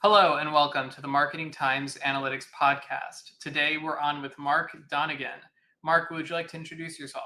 Hello and welcome to the Marketing Times Analytics Podcast. Today we're on with Mark Donnigan. Mark, would you like to introduce yourself?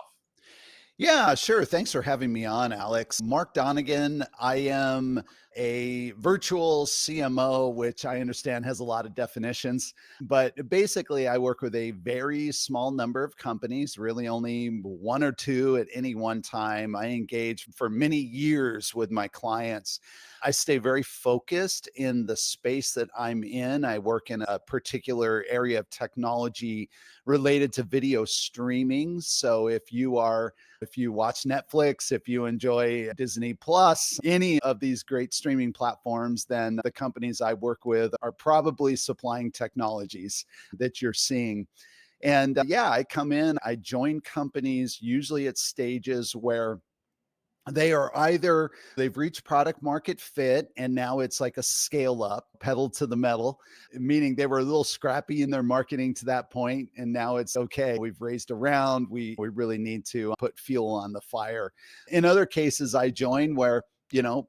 Yeah, sure. Thanks for having me on, Alex. Mark Donnigan. I am a virtual CMO, which I understand has a lot of definitions. But basically, I work with a very small number of companies, really only one or two at any one time. I engage for many years with my clients. I stay very focused in the space that I'm in. I work in a particular area of technology related to video streaming. So if you watch Netflix, if you enjoy Disney Plus, any of these great streaming platforms, then the companies I work with are probably supplying technologies that you're seeing. And yeah, I come in, I join companies usually at stages where they are either they've reached product market fit and now it's like a scale up, pedal to the metal, meaning they were a little scrappy in their marketing to that point and now it's okay, we've raised a round, we really need to put fuel on the fire. In other cases I join where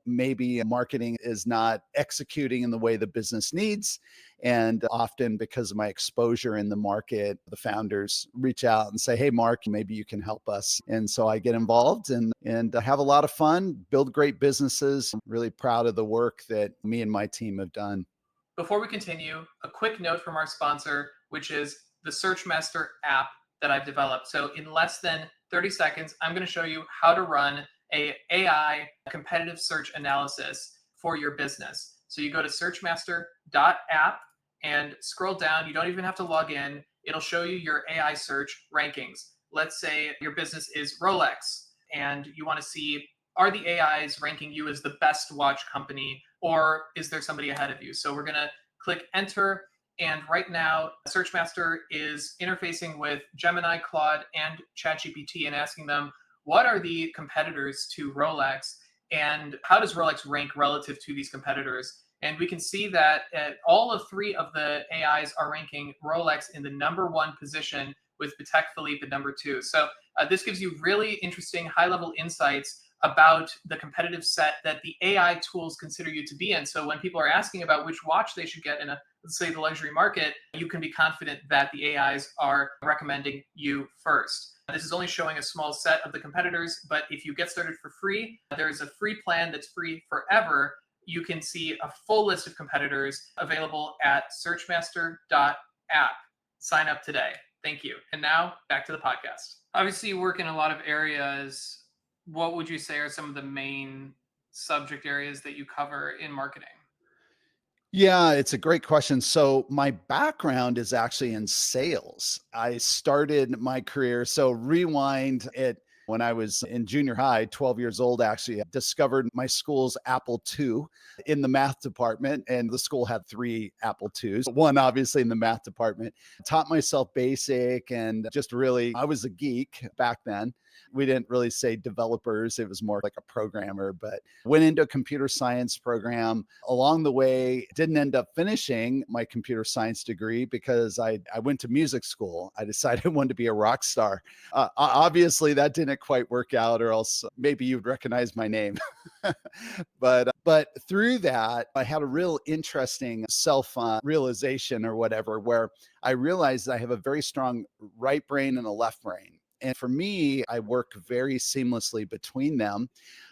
maybe marketing is not executing in the way the business needs. And often, because of my exposure in the market, the founders reach out and say, "Hey, Mark, maybe you can help us." And so I get involved and have a lot of fun, build great businesses. I'm really proud of the work that me and my team have done. Before we continue, a quick note from our sponsor, which is the SearchMaster app that I've developed. So in less than 30 seconds, I'm going to show you how to run a AI competitive search analysis for your business. So you go to searchmaster.app and scroll down. You don't even have to log in. It'll show you your AI search rankings. Let's say your business is Rolex and you want to see, are the AIs ranking you as the best watch company, or is there somebody ahead of you? So we're going to click enter. And right now, SearchMaster is interfacing with Gemini, Claude, and ChatGPT and asking them, what are the competitors to Rolex and how does Rolex rank relative to these competitors? And we can see that all of three of the AIs are ranking Rolex in the number one position, with Patek Philippe at number two. So this gives you really interesting high-level insights about the competitive set that the AI tools consider you to be in. So when people are asking about which watch they should get in let's say, the luxury market, you can be confident that the AIs are recommending you first. This is only showing a small set of the competitors, but if you get started for free, there is a free plan that's free forever. You can see a full list of competitors available at searchmaster.app. Sign up today. Thank you. And now back to the podcast. Obviously, you work in a lot of areas. What would you say are some of the main subject areas that you cover in marketing? Yeah, it's a great question. So, my background is actually in sales. I started my career, so rewind it when I was in junior high, 12 years old, actually, I discovered my school's Apple II in the math department. And the school had three Apple IIs, one obviously in the math department. Taught myself basic and just really, I was a geek back then. We didn't really say developers, it was more like a programmer, but went into a computer science program. Along the way, didn't end up finishing my computer science degree because I went to music school. I decided I wanted to be a rock star. Obviously, that didn't quite work out, or else maybe you'd recognize my name. But through that, I had a real interesting self realization or whatever, where I realized I have a very strong right brain and a left brain. And for me, I work very seamlessly between them.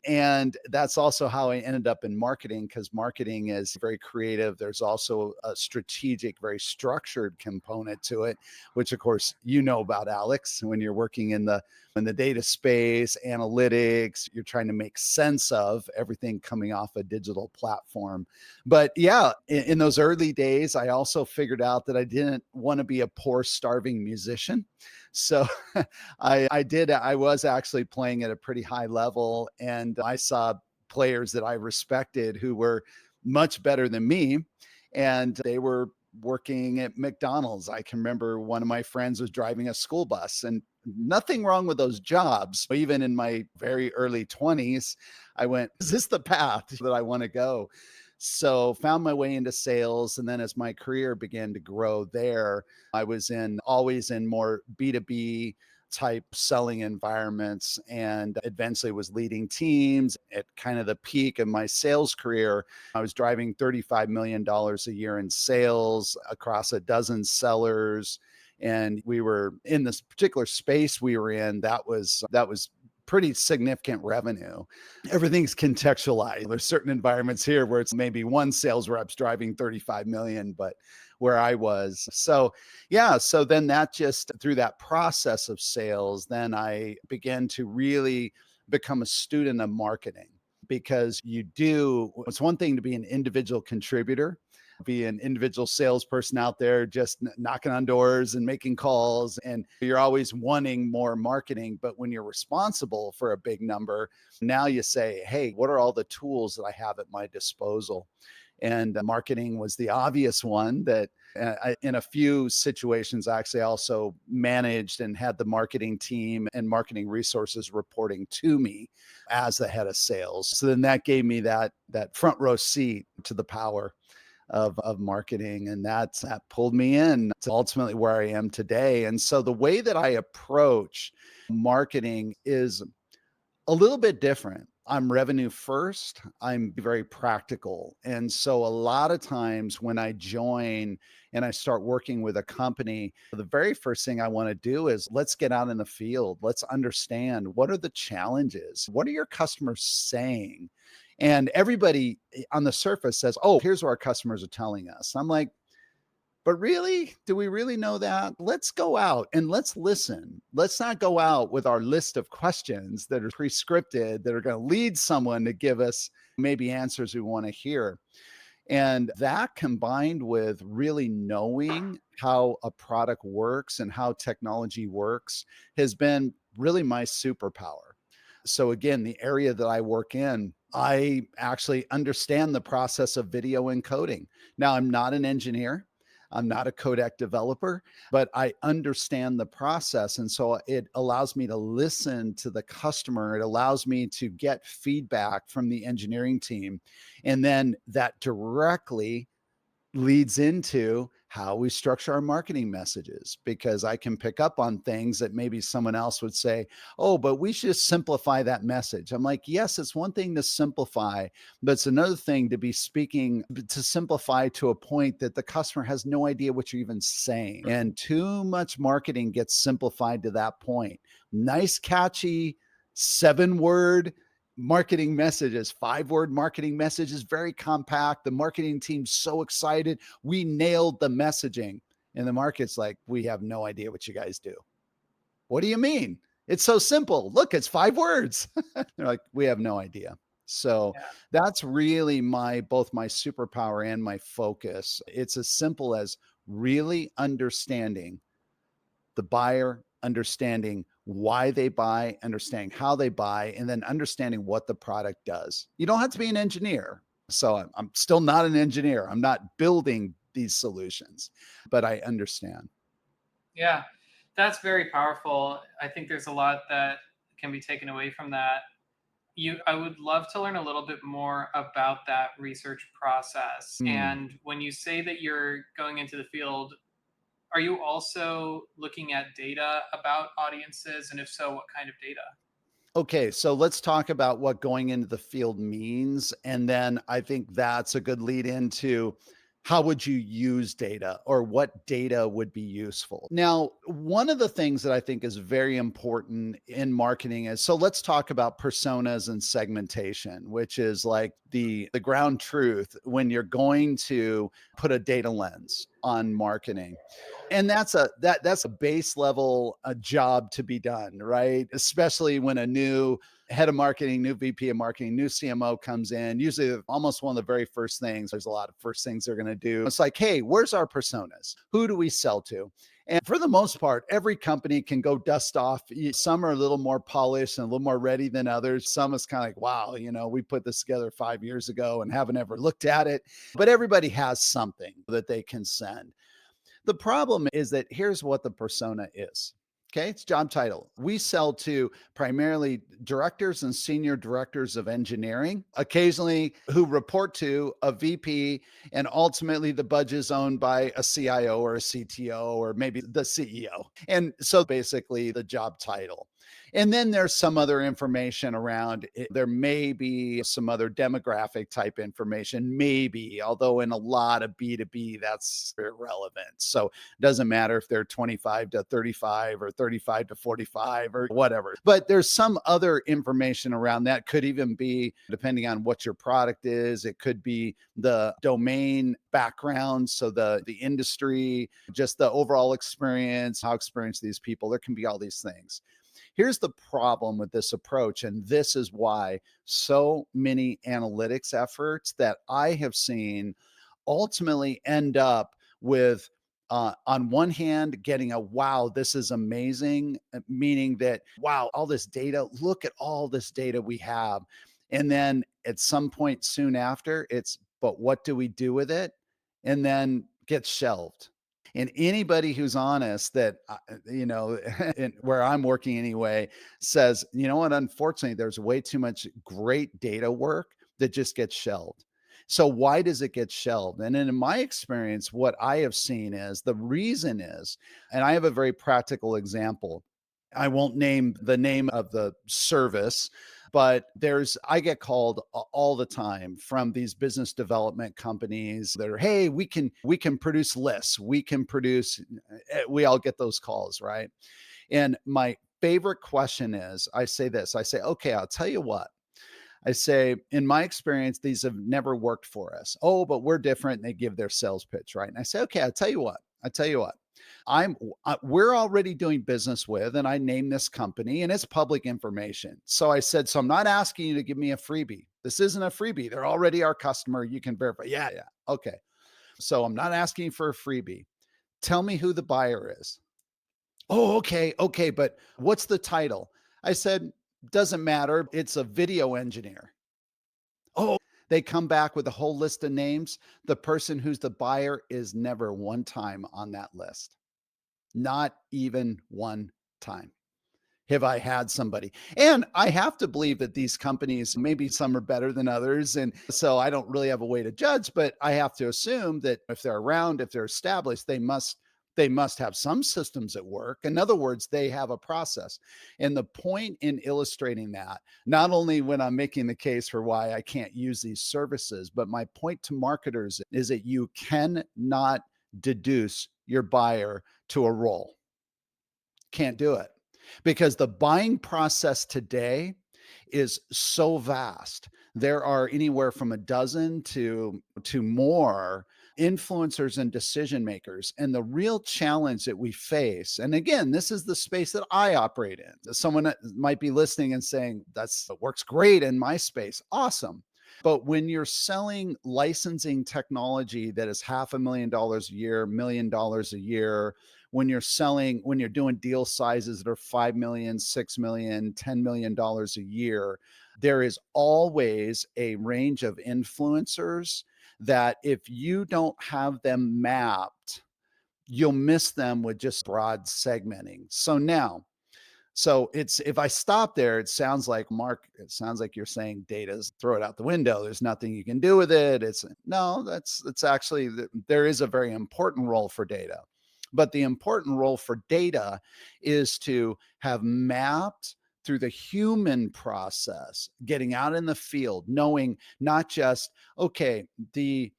And that's also how I ended up in marketing, because marketing is very creative. There's also a strategic, very structured component to it, which of course you know about, Alex, when you're working in the data space, analytics, you're trying to make sense of everything coming off a digital platform. But yeah, in those early days, I also figured out that I didn't want to be a poor, starving musician. So I was actually playing at a pretty high level, and I saw players that I respected who were much better than me, and they were working at McDonald's. I can remember one of my friends was driving a school bus, and nothing wrong with those jobs. Even in my very early 20s, I went, is this the path that I want to go? So found my way into sales. And then as my career began to grow there, I was always in more B2B type selling environments and eventually was leading teams. At kind of the peak of my sales career, I was driving $35 million a year in sales across a dozen sellers. And we were in this particular space we were in, that was pretty significant revenue. Everything's contextualized. There's certain environments here where it's maybe one sales rep's driving 35 million, but where I was. So yeah, so then that just through that process of sales, then I began to really become a student of marketing because it's one thing to be an individual contributor, be an individual salesperson out there just knocking on doors and making calls, and you're always wanting more marketing. But when you're responsible for a big number, now you say, hey, what are all the tools that I have at my disposal? And marketing was the obvious one that in a few situations, I actually also managed and had the marketing team and marketing resources reporting to me as the head of sales. So then that gave me that front row seat to the power of marketing. And that pulled me in to ultimately where I am today. And so the way that I approach marketing is a little bit different. I'm revenue first. I'm very practical. And so a lot of times when I join and I start working with a company, the very first thing I want to do is let's get out in the field. Let's understand, what are the challenges? What are your customers saying? And everybody on the surface says, oh, here's what our customers are telling us. I'm like, but really, do we really know that? Let's go out and let's listen. Let's not go out with our list of questions that are pre-scripted, that are going to lead someone to give us maybe answers we want to hear. And that combined with really knowing how a product works and how technology works has been really my superpower. So again, the area that I work in, I actually understand the process of video encoding. Now, I'm not an engineer. I'm not a codec developer, but I understand the process. And so it allows me to listen to the customer. It allows me to get feedback from the engineering team. And then that directly leads into how we structure our marketing messages, because I can pick up on things that maybe someone else would say, oh, but we should just simplify that message. I'm like, yes, it's one thing to simplify, but it's another thing to be speaking to simplify to a point that the customer has no idea what you're even saying. And too much marketing gets simplified to that point. Nice, catchy 7-word marketing messages, 5-word marketing messages, very compact. The marketing team's so excited. We nailed the messaging. And the market's like, we have no idea what you guys do. What do you mean? It's so simple. Look, it's 5 words. They're like, we have no idea. So Yeah. that's really both my superpower and my focus. It's as simple as really understanding the buyer, understanding why they buy, understanding how they buy, and then understanding what the product does. You don't have to be an engineer. So I'm still not an engineer. I'm not building these solutions, but I understand. Yeah, that's very powerful. I think there's a lot that can be taken away from that. I would love to learn a little bit more about that research process. Hmm. And when you say that you're going into the field, are you also looking at data about audiences? And if so, what kind of data? Okay, so let's talk about what going into the field means. And then I think that's a good lead into how would you use data, or what data would be useful. Now, one of the things that I think is very important in marketing is, so let's talk about personas and segmentation, which is like the ground truth when you're going to put a data lens on marketing. And that's a base level job to be done, right? Especially when a new head of marketing, new VP of marketing, new CMO comes in. Usually, almost one of the very first things, there's a lot of first things they're going to do. It's like, hey, where's our personas? Who do we sell to? And for the most part, every company can go dust off. Some are a little more polished and a little more ready than others. Some is kind of like, wow, we put this together 5 years ago and haven't ever looked at it. But everybody has something that they can send. The problem is that here's what the persona is. Okay, it's job title. We sell to primarily directors and senior directors of engineering, occasionally who report to a VP, and ultimately the budget is owned by a CIO or a CTO or maybe the CEO. And so basically the job title. And then there's some other information around it. There may be some other demographic type information, maybe, although in a lot of B2B, that's irrelevant. So it doesn't matter if they're 25 to 35 or 35 to 45 or whatever. But there's some other information around that. Could even be, depending on what your product is, it could be the domain background. So the industry, just the overall experience, how experienced these people, there can be all these things. Here's the problem with this approach, and this is why so many analytics efforts that I have seen ultimately end up with, on one hand, getting a wow, this is amazing, meaning that, wow, all this data, look at all this data we have. And then at some point soon after, it's, but what do we do with it? And then gets shelved. And anybody who's honest that, and where I'm working anyway, says, you know what, unfortunately, there's way too much great data work that just gets shelved. So why does it get shelved? And in my experience, what I have seen is the reason is, and I have a very practical example. I won't name the name of the service, but I get called all the time from these business development companies that are, hey, we can produce lists, we all get those calls, right? And my favorite question is, I say this, I say, okay, I'll tell you what. I say, in my experience, these have never worked for us. Oh, but we're different. And they give their sales pitch, right? And I say, okay, I'll tell you what. We're already doing business with, and I name this company, and it's public information. So I said, so I'm not asking you to give me a freebie. This isn't a freebie. They're already our customer. You can verify. Yeah. Okay. So I'm not asking for a freebie. Tell me who the buyer is. Oh, okay. Okay. But what's the title? I said, doesn't matter. It's a video engineer. Oh, they come back with a whole list of names. The person who's the buyer is never one time on that list. Not even one time have I had somebody. And I have to believe that these companies, maybe some are better than others. And so I don't really have a way to judge, but I have to assume that if they're around, if they're established, they must have some systems at work. In other words, they have a process. And the point in illustrating that, not only when I'm making the case for why I can't use these services, but my point to marketers is that you cannot deduce your buyer to a role. Can't do it, because the buying process today is so vast. There are anywhere from a dozen to more influencers and decision makers. And the real challenge that we face, and again, this is the space that I operate in. Someone might be listening and saying, that works great in my space. Awesome. But when you're selling licensing technology that is $500,000 a year, $1 million a year, when you're doing deal sizes that are 5 million, 6 million, $10 million a year, there is always a range of influencers that if you don't have them mapped, you'll miss them with just broad segmenting. So if I stop there, it sounds like, Mark, it sounds like you're saying data's, throw it out the window. There's nothing you can do with it. No, that's actually, there is a very important role for data. But the important role for data is to have mapped through the human process, getting out in the field, knowing not just, okay, the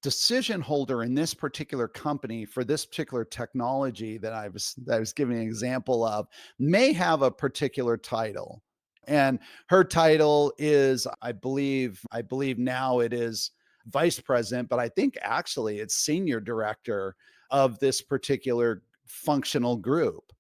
decision holder in this particular company for this particular technology that I was giving an example of may have a particular title. And her title is, I believe now it is vice president, but I think actually it's senior director of this particular functional group.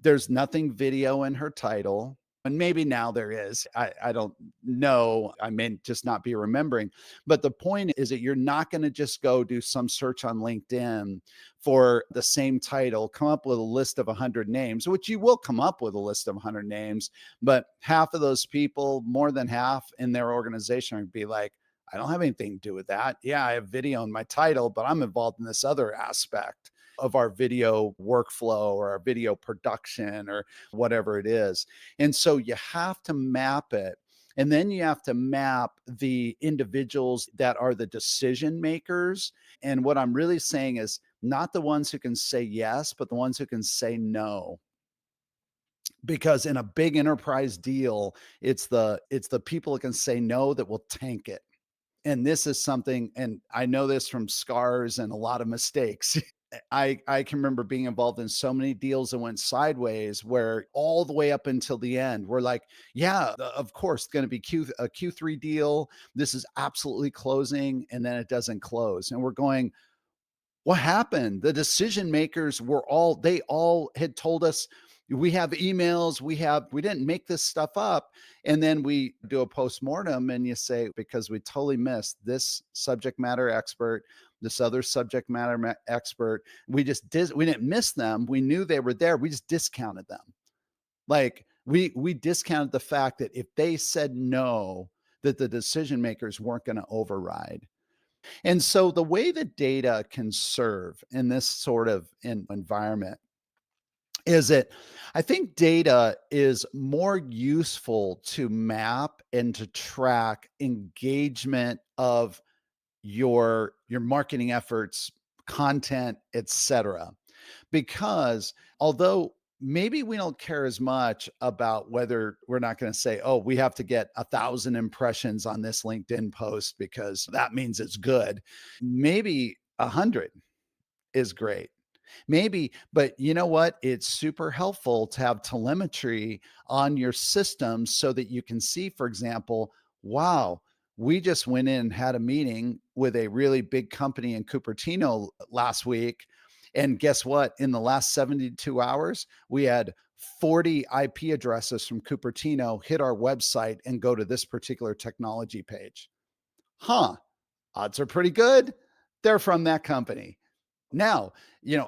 There's nothing video in her title. And maybe now there is. I don't know. I may just not be remembering. But the point is that you're not going to just go do some search on LinkedIn for the same title, come up with a list of 100 names, which you will come up with a list of 100 names. But half of those people, more than half in their organization, would be like, I don't have anything to do with that. Yeah, I have video in my title, but I'm involved in this other aspect. of our video workflow or our video production or whatever it is. And so you have to map it. And then you have to map the individuals that are the decision makers. And what I'm really saying is not the ones who can say yes, but the ones who can say no. Because in a big enterprise deal, it's the people that can say no that will tank it. And this is something, and I know this from scars and a lot of mistakes. I can remember being involved in so many deals that went sideways where all the way up until the end, we're like, yeah, of course, going to be a Q3 deal. This is absolutely closing. And then it doesn't close. And we're going, what happened? The decision makers they all had told us we have emails, we didn't make this stuff up. And then we do a postmortem and you say, because we totally missed this subject matter expert, this other subject matter expert. We didn't miss them. We knew they were there. We just discounted them. Like we discounted the fact that if they said no, that the decision makers weren't going to override. And so the way that data can serve in this sort of environment is that I think data is more useful to map and to track engagement of your marketing efforts, content, etc. Because although maybe we don't care as much about whether we're not going to say, oh, we have to get 1,000 impressions on this LinkedIn post because that means it's good. Maybe 100 is great. Maybe, but you know what? It's super helpful to have telemetry on your system so that you can see, for example, wow, we just went in and had a meeting with a really big company in Cupertino last week. And guess what? In the last 72 hours, we had 40 IP addresses from Cupertino hit our website and go to this particular technology page. Huh, odds are pretty good. They're from that company. Now,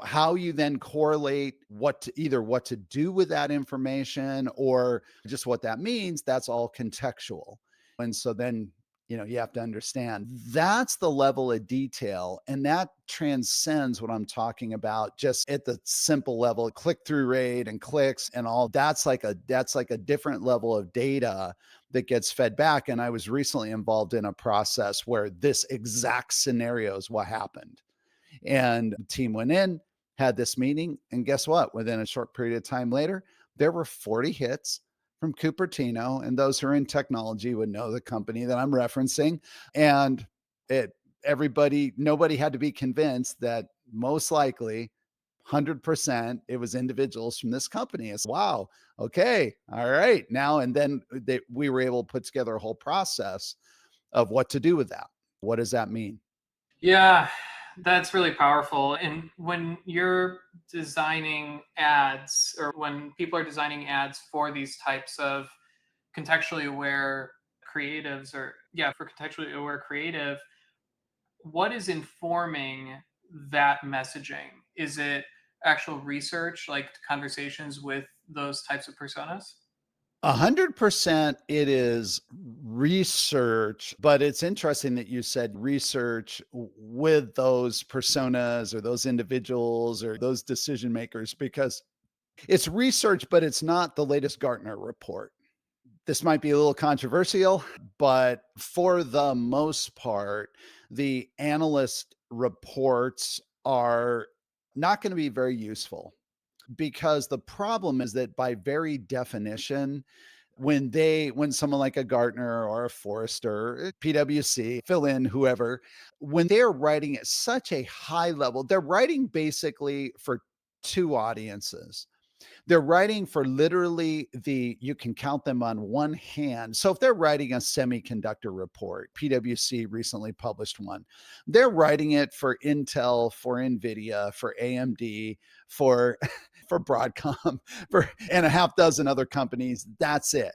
how you then correlate what to do with that information or just what that means, that's all contextual. And so then, you have to understand that's the level of detail and that transcends what I'm talking about just at the simple level, click through rate and clicks and all. That's like a different level of data that gets fed back. And I was recently involved in a process where this exact scenario is what happened. And the team went in, had this meeting, and guess what? Within a short period of time later, there were 40 hits from Cupertino, and those who are in technology would know the company that I'm referencing. And nobody had to be convinced that most likely 100% it was individuals from this company. It's wow, okay, all right, now and then we were able to put together a whole process of what to do with that. What does that mean? Yeah, that's really powerful. And when you're designing ads or when people are designing ads for these types of contextually aware creatives or, yeah, for contextually aware creative, what is informing that messaging? Is it actual research, like conversations with those types of personas? 100% it is research, but it's interesting that you said research with those personas or those individuals or those decision makers because it's research, but it's not the latest Gartner report. This might be a little controversial, but for the most part, the analyst reports are not going to be very useful because the problem is that by very definition, when someone like a Gartner or a Forrester, PwC, fill in whoever, when they're writing at such a high level, they're writing basically for two audiences. They're writing for literally you can count them on one hand. So if they're writing a semiconductor report, PwC recently published one, they're writing it for Intel, for NVIDIA, for AMD, for for Broadcom, and a half dozen other companies. That's it.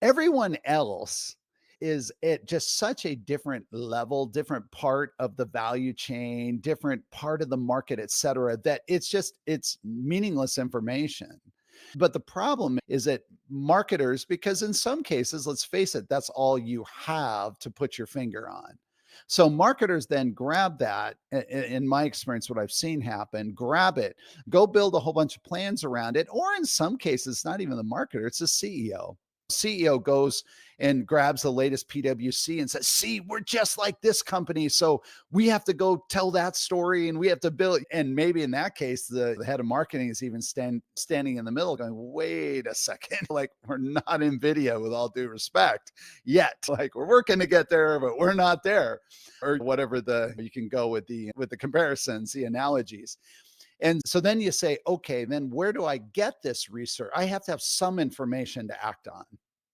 Everyone else is at just such a different level, different part of the value chain, different part of the market, et cetera, that it's meaningless information. But the problem is that marketers, because in some cases, let's face it, that's all you have to put your finger on. So marketers then grab that. In my experience, what I've seen happen, grab it, go build a whole bunch of plans around it. Or in some cases, it's not even the marketer, it's the CEO. CEO goes and grabs the latest PwC and says, see, we're just like this company. So we have to go tell that story and we have to build. And maybe in that case, the head of marketing is even standing in the middle going, wait a second, like we're not in video with all due respect yet. Like we're working to get there, but we're not there. Or whatever you can go with the comparisons, the analogies. And so then you say, okay, then where do I get this research? I have to have some information to act on.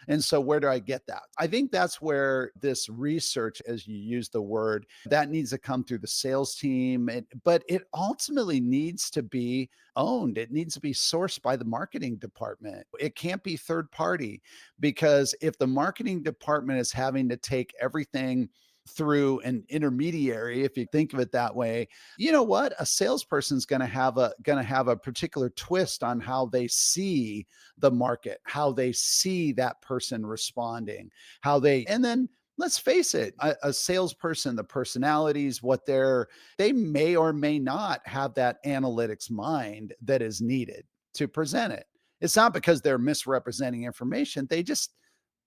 And so where do I get that? I think that's where this research, as you use the word, that needs to come through the sales team. But it ultimately needs to be owned. It needs to be sourced by the marketing department. It can't be third party, because if the marketing department is having to take everything through an intermediary, if you think of it that way, you know what? A salesperson's going to have a particular twist on how they see the market, how they see that person responding, and then let's face it, a salesperson, the personalities, they may or may not have that analytics mind that is needed to present it. It's not because they're misrepresenting information. They just,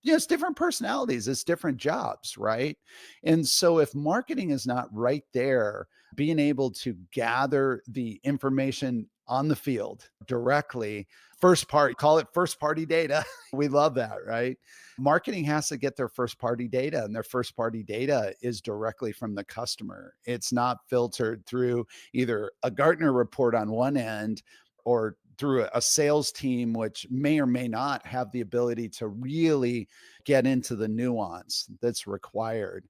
it's different personalities, it's different jobs, right? And so if marketing is not right there, being able to gather the information on the field directly, first party, call it first party data. We love that, right? Marketing has to get their first party data, and their first party data is directly from the customer. It's not filtered through either a Gartner report on one end or through a sales team, which may or may not have the ability to really get into the nuance that's required.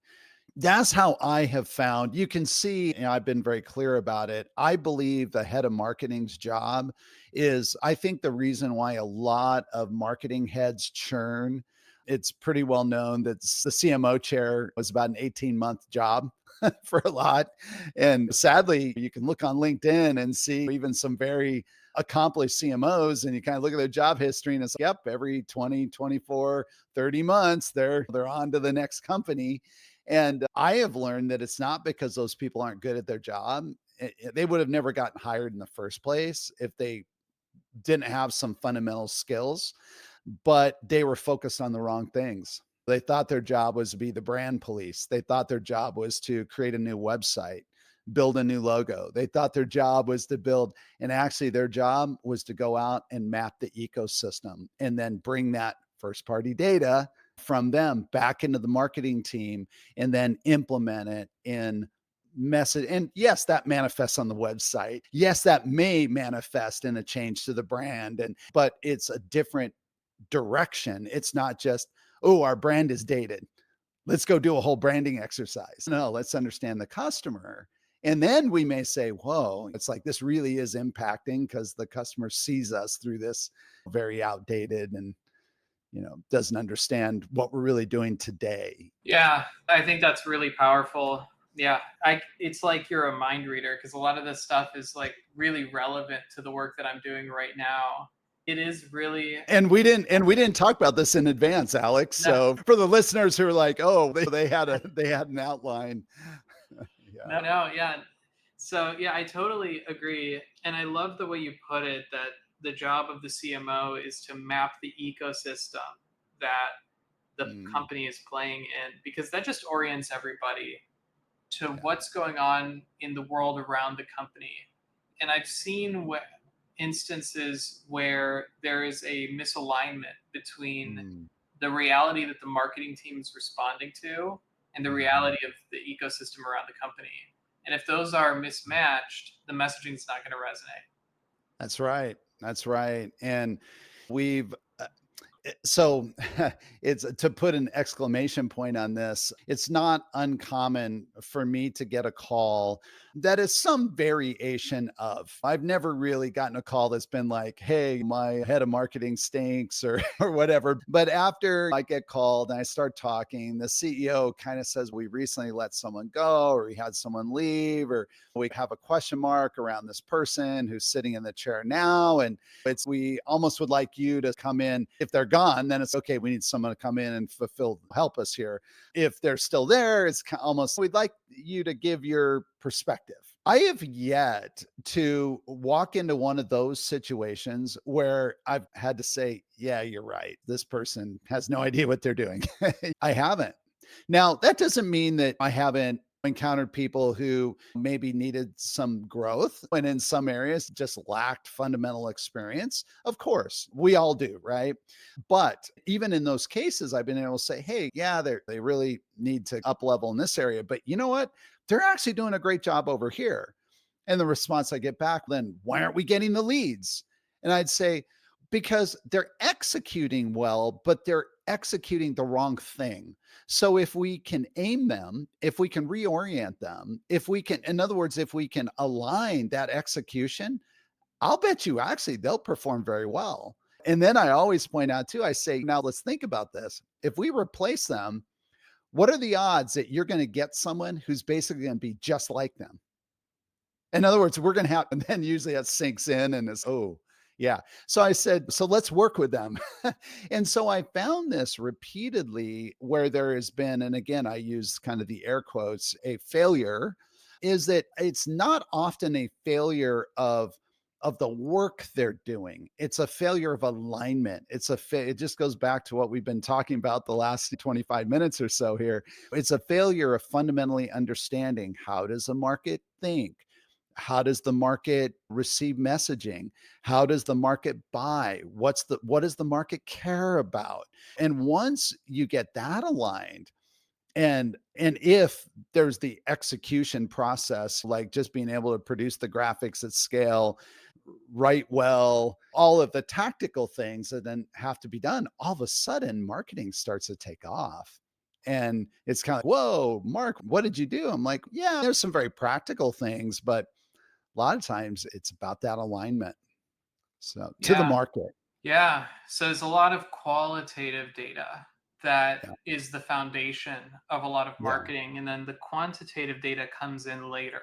That's how I have found, you can see, I've been very clear about it. I believe the head of marketing's job is, I think the reason why a lot of marketing heads churn, it's pretty well known that the CMO chair was about an 18-month job for a lot. And sadly, you can look on LinkedIn and see even some very accomplished CMOs, and you kind of look at their job history and it's like, yep, every 20, 24, 30 months, they're on to the next company. And I have learned that it's not because those people aren't good at their job. They would have never gotten hired in the first place if they didn't have some fundamental skills, but they were focused on the wrong things. They thought their job was to be the brand police. They thought their job was to create a new website, build a new logo. They thought their job was to build, and actually their job was to go out and map the ecosystem and then bring that first party data from them back into the marketing team and then implement it in message. And yes, that manifests on the website. Yes, that may manifest in a change to the brand, but it's a different direction. It's not just, oh, our brand is dated, let's go do a whole branding exercise. No, let's understand the customer. And then we may say, whoa, it's like this really is impacting because the customer sees us through this very outdated and, doesn't understand what we're really doing today. Yeah, I think that's really powerful. Yeah, it's like you're a mind reader, because a lot of this stuff is like really relevant to the work that I'm doing right now. It is really, and we didn't talk about this in advance, Alex. no, So for the listeners who are like, oh, they had an outline. Yeah. No, yeah. So yeah, I totally agree. And I love the way you put it, that the job of the CMO is to map the ecosystem that the company is playing in, because that just orients everybody to what's going on in the world around the company. And I've seen instances where there is a misalignment between the reality that the marketing team is responding to and the reality of the ecosystem around the company. And if those are mismatched, the messaging is not going to resonate. That's right. That's right. And we've so it's, to put an exclamation point on this, it's not uncommon for me to get a call that is some variation of, I've never really gotten a call that's been like, hey, my head of marketing stinks or whatever. But after I get called and I start talking, the CEO kind of says, we recently let someone go, or we had someone leave, or we have a question mark around this person who's sitting in the chair now. And we almost would like you to come in if they're gone. gone, then it's okay. We need someone to come in and help us here. If they're still there, it's almost, we'd like you to give your perspective. I have yet to walk into one of those situations where I've had to say, yeah, you're right. This person has no idea what they're doing. I haven't. Now, that doesn't mean that I haven't encountered people who maybe needed some growth and in some areas just lacked fundamental experience. Of course, we all do, right? But even in those cases, I've been able to say, hey, yeah, they really need to up level in this area. But you know what? They're actually doing a great job over here. And the response I get back, then why aren't we getting the leads? And I'd say, because they're executing well, but they're executing the wrong thing. So if we can aim them, if we can reorient them, if we can, in other words, if we can align that execution, I'll bet you actually they'll perform very well. And then I always point out too, I say, now let's think about this. If we replace them, what are the odds that you're going to get someone who's basically going to be just like them? In other words, we're going to have, and then usually that sinks in and it's, oh, yeah. So I said, so let's work with them. And so I found this repeatedly where there has been, and again, I use kind of the air quotes, a failure, is that it's not often a failure of the work they're doing. It's a failure of alignment. It just goes back to what we've been talking about the last 25 minutes or so here. It's a failure of fundamentally understanding, how does a market think? How does the market receive messaging? How does the market buy? What does the market care about? And once you get that aligned, and if there's the execution process, like just being able to produce the graphics at scale, write well, all of the tactical things that then have to be done, all of a sudden marketing starts to take off. And it's kind of like, whoa, Mark, what did you do? I'm like, yeah, there's some very practical things, but a lot of times it's about that alignment. So to the Yeah. market. Yeah. So there's a lot of qualitative data that Yeah. is the foundation of a lot of Yeah. marketing. And then the quantitative data comes in later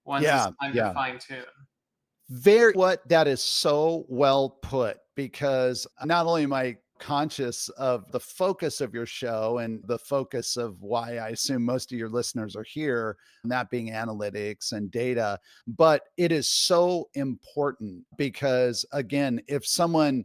once it's Yeah. time to Yeah. fine tune. Very what that is so well put, because not only am I conscious of the focus of your show and the focus of why I assume most of your listeners are here, and that being analytics and data, but it is so important because again, if someone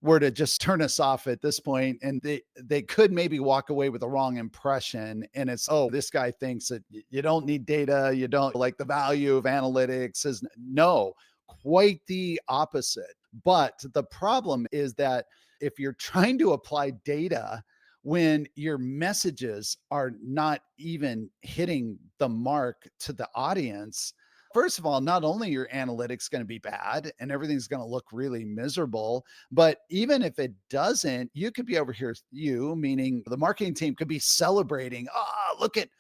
were to just turn us off at this point and they could maybe walk away with the wrong impression, and it's, oh, this guy thinks that you don't need data, you don't like the value of analytics, is no, quite the opposite. But the problem is that if you're trying to apply data when your messages are not even hitting the mark to the audience, first of all, not only your analytics going to be bad and everything's going to look really miserable, but even if it doesn't, you could be over here, you meaning the marketing team could be celebrating, ah, look at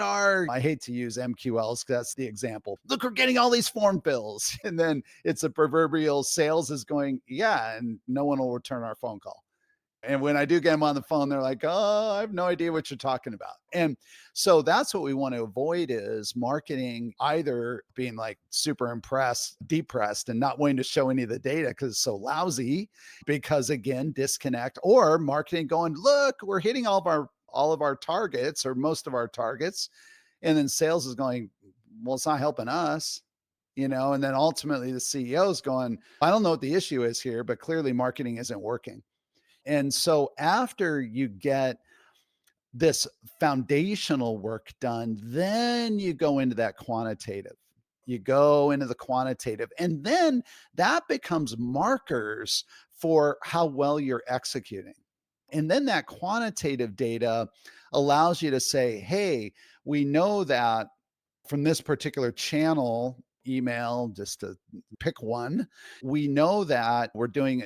our, I hate to use MQLs because that's the example. Look, we're getting all these form bills. And then it's a proverbial sales is going, yeah, and no one will return our phone call. And when I do get them on the phone, they're like, oh, I have no idea what you're talking about. And so that's what we want to avoid, is marketing either being like super impressed, depressed, and not wanting to show any of the data because it's so lousy, because again, disconnect, or marketing going, look, we're hitting all of our targets or most of our targets. And then sales is going, well, it's not helping us. And then ultimately the CEO is going, I don't know what the issue is here, but clearly marketing isn't working. And so after you get this foundational work done, then you go into that quantitative. You go into the quantitative, and then that becomes markers for how well you're executing. And then that quantitative data allows you to say, hey, we know that from this particular channel, email, just to pick one, we know that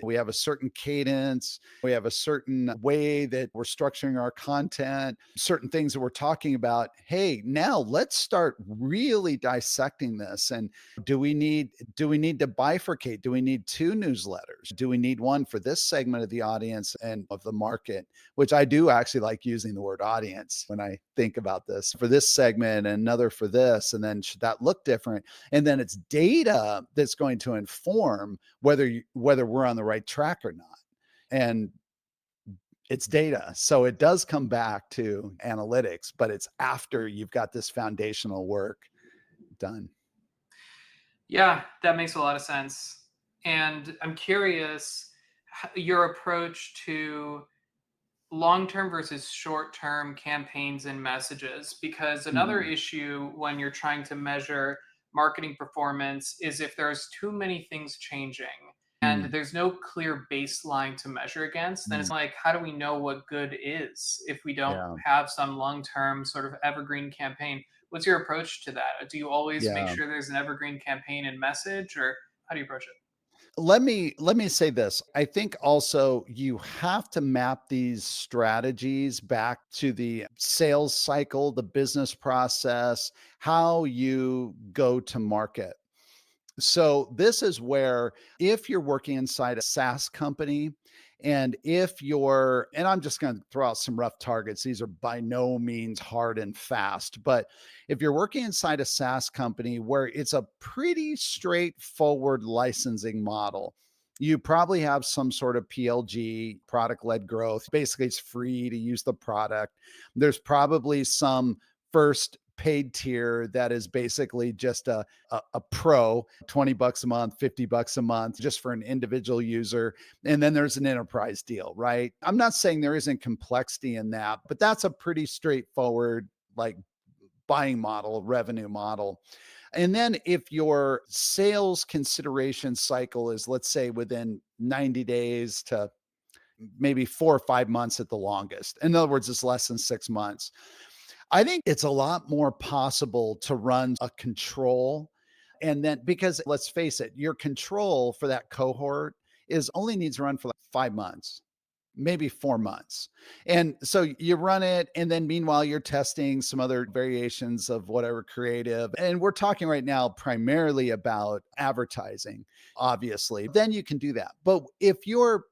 we have a certain cadence, we have a certain way that we're structuring our content, certain things that we're talking about. Hey, now let's start really dissecting this. And do we need to bifurcate? Do we need two newsletters? Do we need one for this segment of the audience and of the market? Which I do actually like using the word audience when I think about this, for this segment, and another for this. And then should that look different? And then it's data that's going to inform whether we're on the right track or not. And It's data. So it does come back to analytics, but it's after you've got this foundational work done. Yeah, that makes a lot of sense. And I'm curious your approach to long-term versus short-term campaigns and messages, because another Mhm. issue when you're trying to measure marketing performance is if there's too many things changing and Mm. there's no clear baseline to measure against, then it's Mm. like, how do we know what good is if we don't Yeah. have some long-term sort of evergreen campaign? What's your approach to that? Do you always make Yeah. sure there's an evergreen campaign and message, or how do you approach it? Let me say this. I think also you have to map these strategies back to the sales cycle, the business process, how you go to market. So this is where if you're working inside a SaaS company and if you're, and I'm just going to throw out some rough targets. These are by no means hard and fast, but if you're working inside a SaaS company where it's a pretty straightforward licensing model, you probably have some sort of PLG, product led growth. Basically, it's free to use the product. There's probably some first paid tier that is basically just a pro, 20 bucks a month, 50 bucks a month just for an individual user. And then there's an enterprise deal, right? I'm not saying there isn't complexity in that, but that's a pretty straightforward, like, buying model, revenue model. And then if your sales consideration cycle is, let's say, within 90 days to maybe 4 or 5 months at the longest, in other words, it's less than 6 months, I think it's a lot more possible to run a control. And then, because let's face it, your control for that cohort is only needs to run for like 5 months, maybe 4 months. And so you run it. And then meanwhile, you're testing some other variations of whatever creative. And we're talking right now primarily about advertising, obviously. Then you can do that. But if you're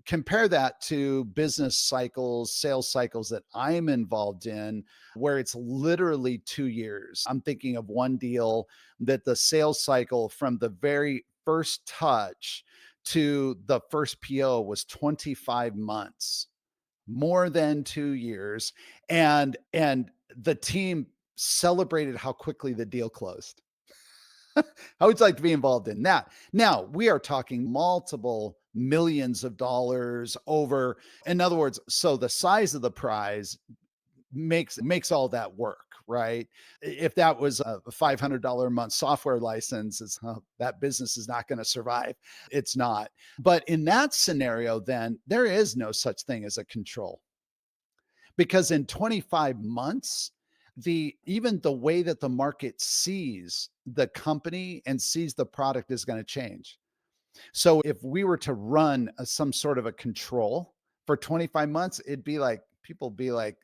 compare that to business cycles, sales cycles that I'm involved in, where it's literally 2 years. I'm thinking of one deal that the sales cycle from the very first touch to the first PO was 25 months, more than 2 years. And the team celebrated how quickly the deal closed. I would like to be involved in that. Now, we are talking multiple millions of dollars over. In other words, so the size of the prize makes all that work, right? If that was a $500 a month software license, that business is not going to survive. It's not. But in that scenario, then there is no such thing as a control, because in 25 months, the even the way that the market sees the company and sees the product is going to change. So if we were to run some sort of a control for 25 months, it'd be like, people be like,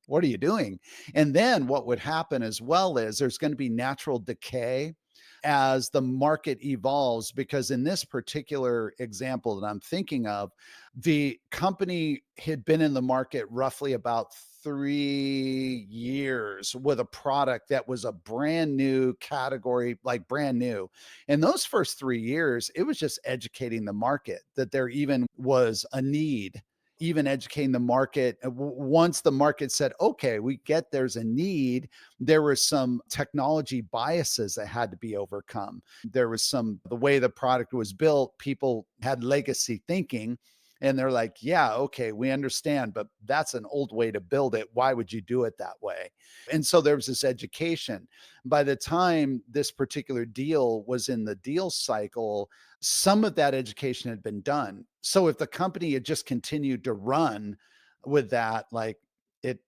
what are you doing? And then what would happen as well is there's going to be natural decay as the market evolves, because in this particular example that I'm thinking of, the company had been in the market roughly about 3 years with a product that was a brand new category, like brand new. In those first 3 years, it was just educating the market that there even was a need, even educating the market. Once the market said, okay, we get there's a need, there were some technology biases that had to be overcome. There was the way the product was built, people had legacy thinking. And they're like, yeah, okay, we understand, but that's an old way to build it. Why would you do it that way? And so there was this education. By the time this particular deal was in the deal cycle, some of that education had been done. So if the company had just continued to run with that, like, it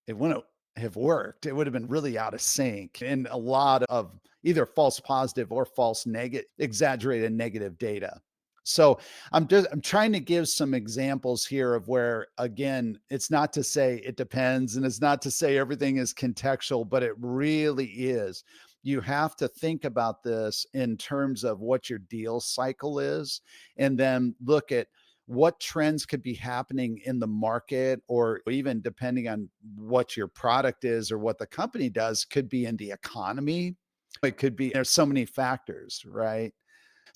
it wouldn't have worked. It would have been really out of sync and a lot of either false positive or false negative, exaggerated negative data. So I'm trying to give some examples here of where, again, it's not to say it depends and it's not to say everything is contextual, but it really is. You have to think about this in terms of what your deal cycle is, and then look at what trends could be happening in the market, or even depending on what your product is or what the company does, could be in the economy. It could be, there's so many factors, right?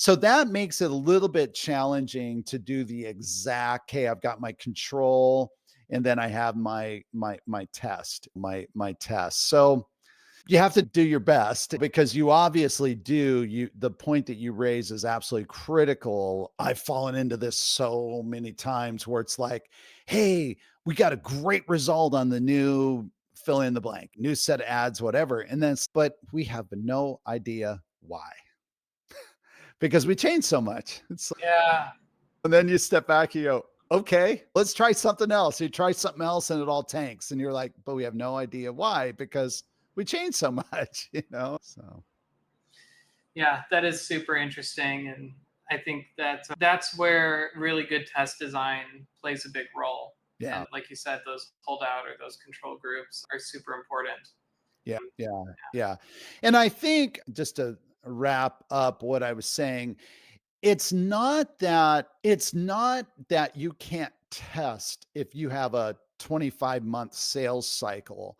So that makes it a little bit challenging to do the exact, hey, I've got my control and then I have my test, my test. So you have to do your best because you obviously do. The point that you raise is absolutely critical. I've fallen into this so many times where it's like, hey, we got a great result on the new fill in the blank, new set of ads, whatever. And then, but we have no idea why because we changed so much. Yeah. And then you step back, you go, okay, let's try something else. You try something else and it all tanks. And you're like, but we have no idea why because we changed so much, you know? So, Yeah, that is super interesting. And I think that that's where really good test design plays a big role. yeah. And like you said, those holdout or those control groups are super important. Yeah. Yeah. Yeah. And I think just to wrap up what I was saying, it's not that you can't test if you have a 25-month sales cycle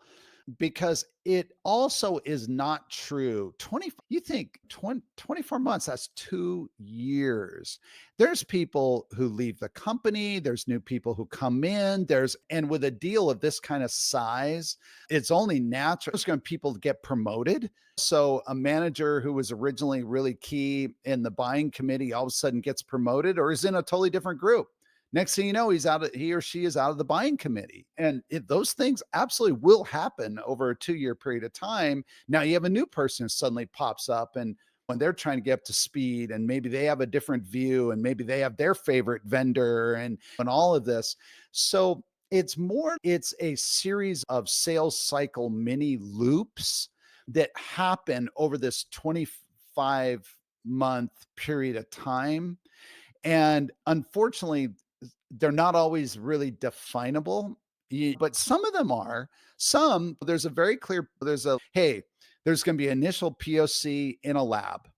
because it also is not true. 20 you think 20 24 months, that's 2 years. There's people who leave the company, there's new people who come in, and with a deal of this kind of size, it's only natural there's going to people get promoted. So a manager who was originally really key in the buying committee all of a sudden gets promoted or is in a totally different group. Next thing you know, he or she is out of the buying committee. And those things absolutely will happen over a 2-year period of time. Now you have a new person who suddenly pops up and when they're trying to get up to speed and maybe they have a different view and maybe they have their favorite vendor and all of this. So it's a series of sales cycle mini loops that happen over this 25-month period of time. And unfortunately, they're not always really definable, but some of them are. Some, hey, there's going to be initial POC in a lab.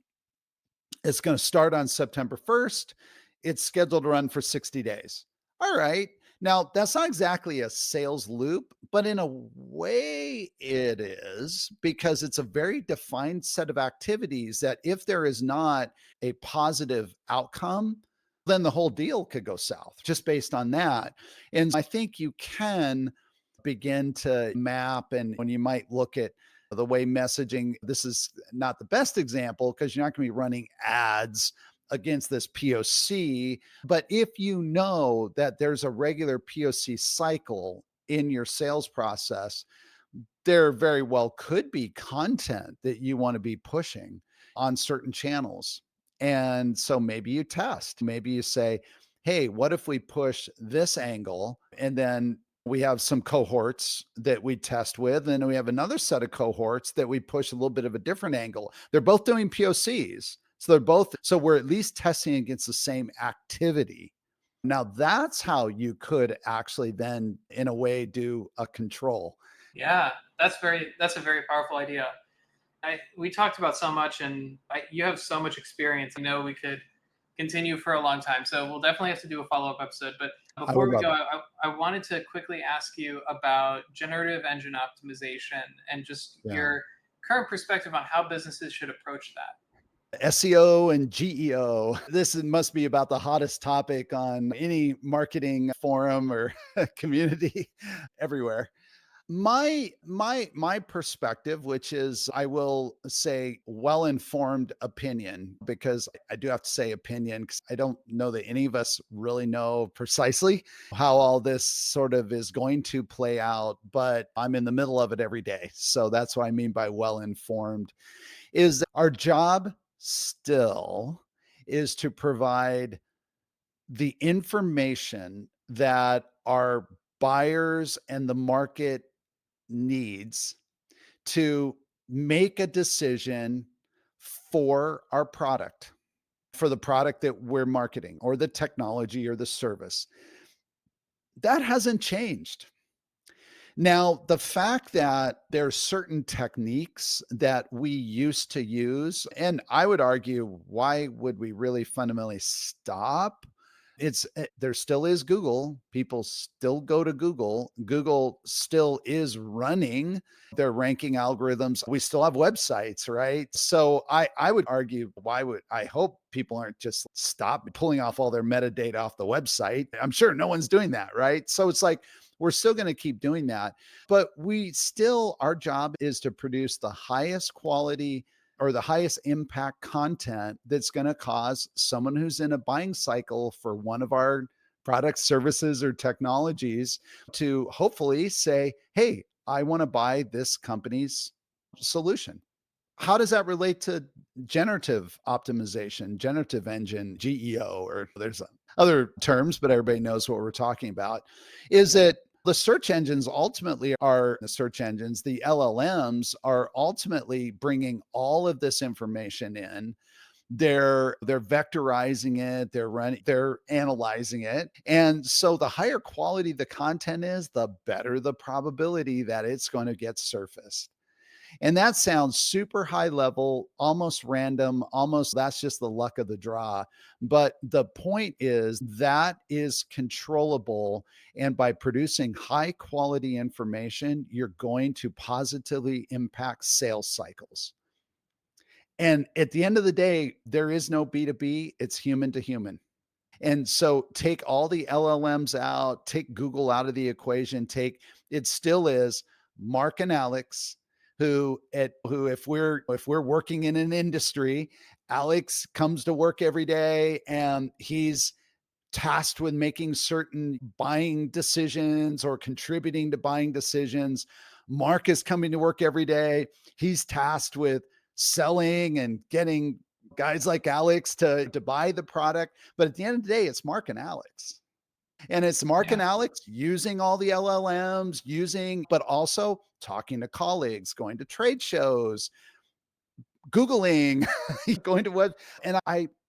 It's going to start on September 1st. It's scheduled to run for 60 days. All right. Now, that's not exactly a sales loop, but in a way it is because it's a very defined set of activities that if there is not a positive outcome, then the whole deal could go south just based on that. And I think you can begin to map, and when you might look at the way messaging, this is not the best example because you're not going to be running ads against this POC. But if you know that there's a regular POC cycle in your sales process, there very well could be content that you want to be pushing on certain channels. And so maybe you test, maybe you say, hey, what if we push this angle and then we have some cohorts that we test with, and then we have another set of cohorts that we push a little bit of a different angle. They're both doing POCs. So we're at least testing against the same activity. Now that's how you could actually then, in a way, do a control. Yeah, that's a very powerful idea. We talked about so much, and you have so much experience. I know we could continue for a long time, so we'll definitely have to do a follow-up episode. But I before would we love go, it. I wanted to quickly ask you about generative engine optimization and just Yeah. your current perspective on how businesses should approach that. SEO and GEO. Must be about the hottest topic on any marketing forum or community everywhere. My perspective, which is, I will say, well-informed opinion, because I do have to say opinion because I don't know that any of us really know precisely how all this sort of is going to play out, but I'm in the middle of it every day. So that's what I mean by well-informed. Is our job still is to provide the information that our buyers and the market needs to make a decision for our product, for the product that we're marketing or the technology or the service. That hasn't changed. Now, the fact that there's certain techniques that we used to use, and I would argue, why would we really fundamentally stop? there still is Google. People still go to Google. Google still is running their ranking algorithms. We still have websites, right? So I would argue, I hope people aren't just stop pulling off all their metadata off the website. I'm sure no one's doing that, right? So it's like we're still going to keep doing that, but our job is to produce the highest quality or the highest impact content that's going to cause someone who's in a buying cycle for one of our products, services, or technologies to hopefully say, hey, I want to buy this company's solution. How does that relate to generative optimization, generative engine, GEO, or there's other terms, but everybody knows what we're talking about? Is it the search engines ultimately are the search engines, the LLMs are ultimately bringing all of this information in. They're vectorizing it, they're analyzing it. And so the higher quality the content is, the better the probability that it's going to get surfaced. And that sounds super high level, almost random, almost that's just the luck of the draw. But the point is that is controllable. And by producing high quality information, you're going to positively impact sales cycles. And at the end of the day, there is no B2B, it's human to human. And so take all the LLMs out, take Google out of the equation, it still is Mark and Alex who if we're working in an industry, Alex comes to work every day and he's tasked with making certain buying decisions or contributing to buying decisions. Mark is coming to work every day. He's tasked with selling and getting guys like Alex to buy the product. But at the end of the day, it's Mark and Alex. And it's Mark Yeah. and Alex using all the LLMs, but also talking to colleagues, going to trade shows, Googling, going to web. And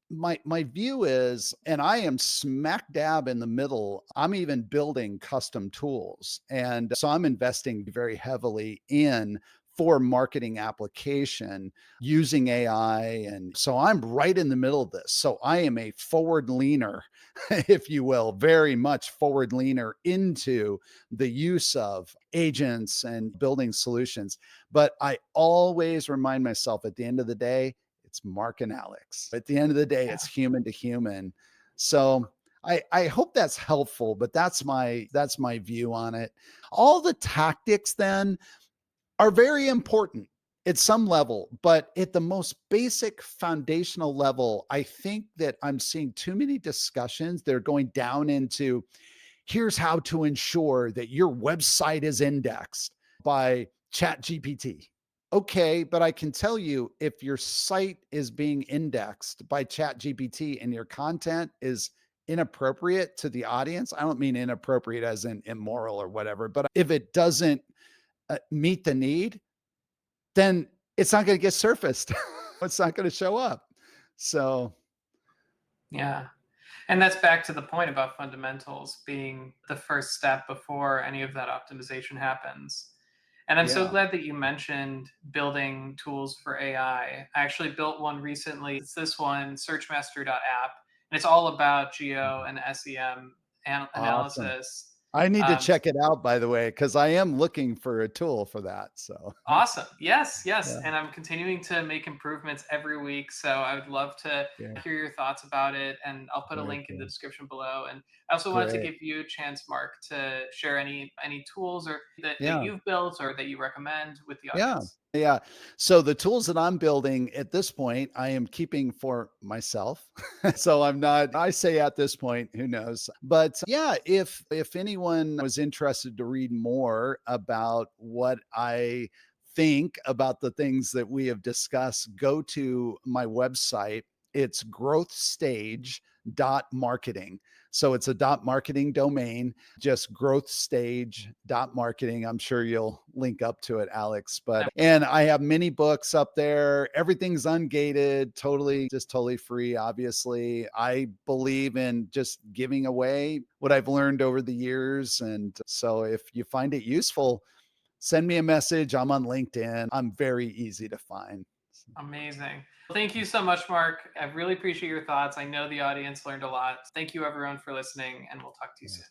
my view is, and I am smack dab in the middle. I'm even building custom tools. And so I'm investing very heavily in for marketing application using AI. And so I'm right in the middle of this. So I am a forward leaner, if you will, very much forward leaner into the use of agents and building solutions. But I always remind myself at the end of the day, it's Mark and Alex. At the end of the day, Yeah. it's human to human. So I hope that's helpful, but that's my view on it. All the tactics then are very important at some level, but at the most basic foundational level, I think that I'm seeing too many discussions. They're going down into here's how to ensure that your website is indexed by ChatGPT. Okay, but I can tell you if your site is being indexed by ChatGPT and your content is inappropriate to the audience, I don't mean inappropriate as in immoral or whatever, but if it doesn't meet the need, then it's not going to get surfaced. It's not going to show up. So, Yeah. And that's back to the point about fundamentals being the first step before any of that optimization happens. And I'm so yeah. glad that you mentioned building tools for AI. I actually built one recently. It's this one, SearchMaster.app, and it's all about geo and SEM Awesome. analysis. I need to Um, check it out, by the way, because I am looking for a tool for that. So, Awesome. Yes, yes. yeah, And I'm continuing to make improvements every week. So I would love to yeah, hear your thoughts about it. And I'll put a very link in the cool. description below. And I also wanted to Great. give you a chance, Mark, to share any tools or that Yeah. you've built or that you recommend with the Yeah. audience. Yeah. So the tools that I'm building at this point, I am keeping for myself. So I'm not, I say at this point, who knows? But yeah, if anyone was interested to read more about what I think about the things that we have discussed, go to my website. It's growthstage.marketing. So it's a .marketing domain, just growthstage.marketing. I'm sure you'll link up to it, Alex. And I have many books up there. Everything's ungated, totally free, obviously. I believe in just giving away what I've learned over the years. And so if you find it useful, send me a message. I'm on LinkedIn. I'm very easy to find. Amazing. Thank you so much, Mark. I really appreciate your thoughts. I know the audience learned a lot. Thank you, everyone, for listening, and we'll talk to you soon.